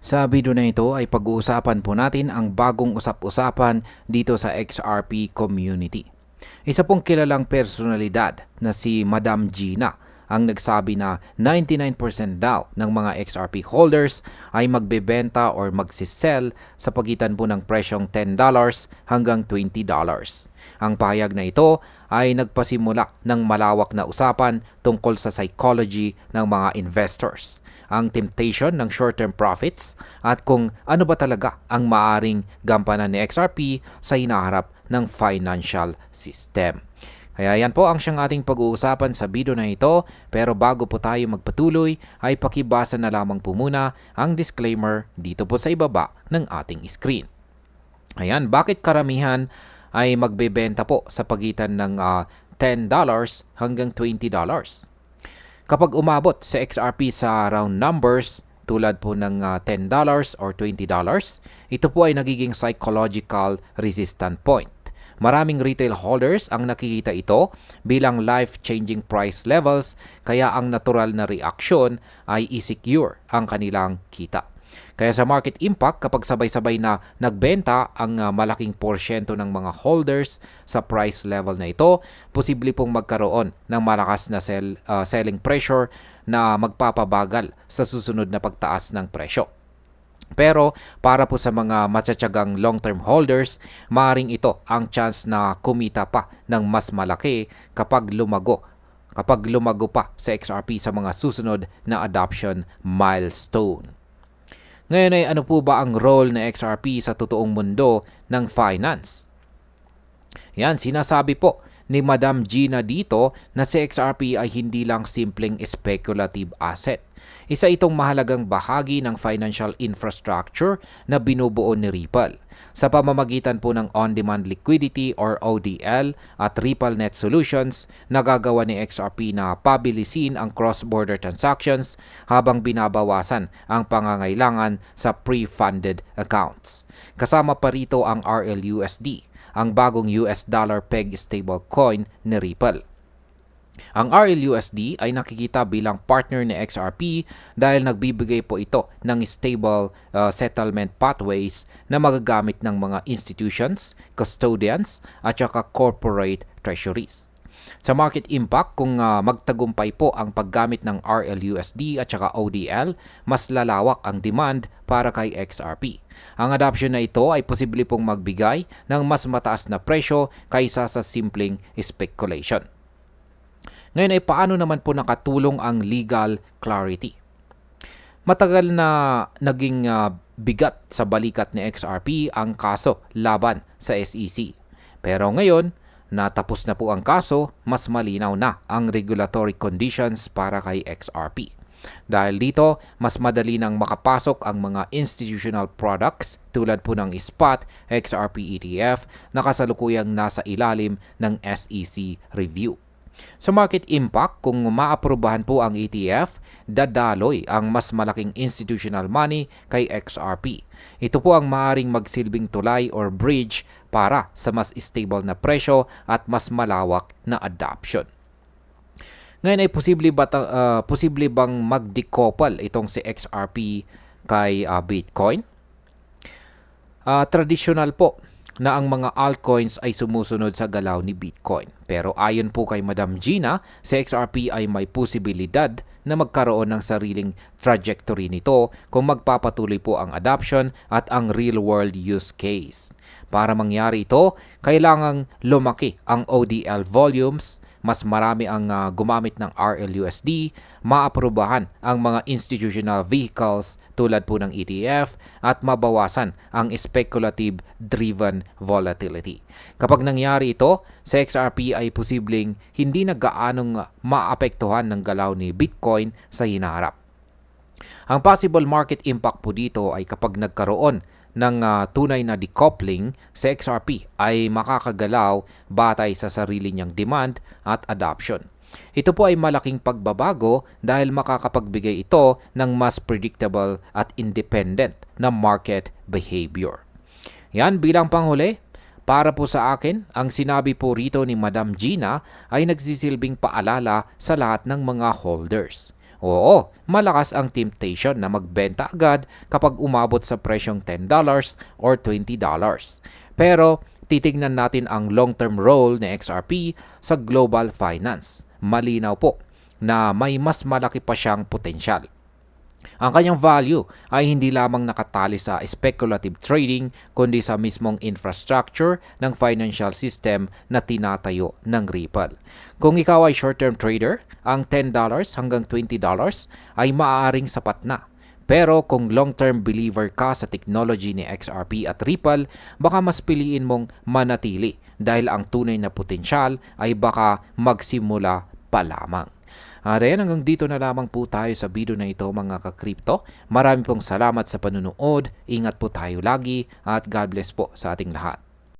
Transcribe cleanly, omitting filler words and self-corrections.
Sa video na ito ay pag-uusapan po natin ang bagong usap-usapan dito sa XRP community. Isa pong kilalang personalidad na si Madam Gina ang nagsabi na 99% daw ng mga XRP holders ay magbebenta or magsisell sa pagitan po ng presyong $10 hanggang $20. Ang pahayag na ito ay nagpasimula ng malawak na usapan tungkol sa psychology ng mga investors, ang temptation ng short-term profits at kung ano ba talaga ang maaring gampanan ni XRP sa hinaharap ng financial system. Kaya yan po ang siyang ating pag-uusapan sa video na ito, pero bago po tayo magpatuloy ay pakibasa na lamang po muna ang disclaimer dito po sa ibaba ng ating screen. Ayan, bakit karamihan ay magbebenta po sa pagitan ng $10 hanggang $20? Kapag umabot sa XRP sa round numbers tulad po ng $10 or $20, ito po ay nagiging psychological resistance point. Maraming retail holders ang nakikita ito bilang life-changing price levels, kaya ang natural na reaksyon ay i-secure ang kanilang kita. Kaya sa market impact, kapag sabay-sabay na nagbenta ang malaking porsyento ng mga holders sa price level na ito, posible pong magkaroon ng malakas na selling pressure na magpapabagal sa susunod na pagtaas ng presyo. Pero para po sa mga matsatsagang long-term holders, maaaring ito ang chance na kumita pa ng mas malaki kapag lumago pa sa XRP sa mga susunod na adoption milestone. Ngayon ay ano po ba ang role ng XRP sa totoong mundo ng finance? Yan, sinasabi po ni Madam Gina dito na si XRP ay hindi lang simpleng speculative asset. Isa itong mahalagang bahagi ng financial infrastructure na binubuo ni Ripple. Sa pamamagitan po ng on-demand liquidity or ODL at RippleNet Solutions, nagagawa ni XRP na pabilisin ang cross-border transactions habang binabawasan ang pangangailangan sa pre-funded accounts. Kasama pa rito ang RLUSD, ang bagong US dollar peg stablecoin ni Ripple. Ang RLUSD ay nakikita bilang partner ni XRP dahil nagbibigay po ito ng stable settlement pathways na magagamit ng mga institutions, custodians at saka corporate treasuries. Sa market impact, kung magtagumpay po ang paggamit ng RLUSD at saka ODL, mas lalawak ang demand para kay XRP. Ang adoption na ito ay posible pong magbigay ng mas mataas na presyo kaysa sa simpleng speculation. Ngayon ay paano naman po nakatulong ang legal clarity? Matagal na naging bigat sa balikat ni XRP ang kaso laban sa SEC. Pero ngayon, natapos na po ang kaso, mas malinaw na ang regulatory conditions para kay XRP. Dahil dito, mas madali nang makapasok ang mga institutional products tulad po ng spot XRP ETF na kasalukuyang nasa ilalim ng SEC review. Sa market impact, kung maaprubahan po ang ETF, dadaloy ang mas malaking institutional money kay XRP. Ito po ang maaaring magsilbing tulay or bridge para sa mas stable na presyo at mas malawak na adoption. Ngayon ay posible bang mag-decouple itong si XRP kay Bitcoin? Traditional po na ang mga altcoins ay sumusunod sa galaw ni Bitcoin. Pero ayon po kay Madam Gina, si XRP ay may posibilidad na magkaroon ng sariling trajectory nito kung magpapatuloy po ang adoption at ang real-world use case. Para mangyari ito, kailangang lumaki ang ODL volumes, mas marami ang gumamit ng RLUSD, maaprubahan ang mga institutional vehicles tulad po ng ETF at mabawasan ang speculative-driven volatility. Kapag nangyari ito, sa XRP ay posibleng hindi na gaanong maapektuhan ng galaw ni Bitcoin sa hinaharap. Ang possible market impact po dito ay kapag nagkaroon ng tunay na decoupling, sa XRP ay makakagalaw batay sa sarili niyang demand at adoption. Ito po ay malaking pagbabago dahil makakapagbigay ito ng mas predictable at independent na market behavior. Yan, bilang panghuli, para po sa akin, ang sinabi po rito ni Madam Gina ay nagsisilbing paalala sa lahat ng mga holders. Oo, malakas ang temptation na magbenta agad kapag umabot sa presyong $10 or $20. Pero titignan natin ang long-term role ni XRP sa global finance. Malinaw po na may mas malaki pa siyang potensyal. Ang kanyang value ay hindi lamang nakatali sa speculative trading kundi sa mismong infrastructure ng financial system na tinatayo ng Ripple. Kung ikaw ay short-term trader, ang $10 hanggang $20 ay maaaring sapat na. Pero kung long-term believer ka sa technology ni XRP at Ripple, baka mas piliin mong manatili dahil ang tunay na potensyal ay baka magsimula pa lamang. At ayan, hanggang dito na lamang po tayo sa video na ito mga ka-crypto. Marami pong salamat sa panunood. Ingat po tayo lagi at God bless po sa ating lahat.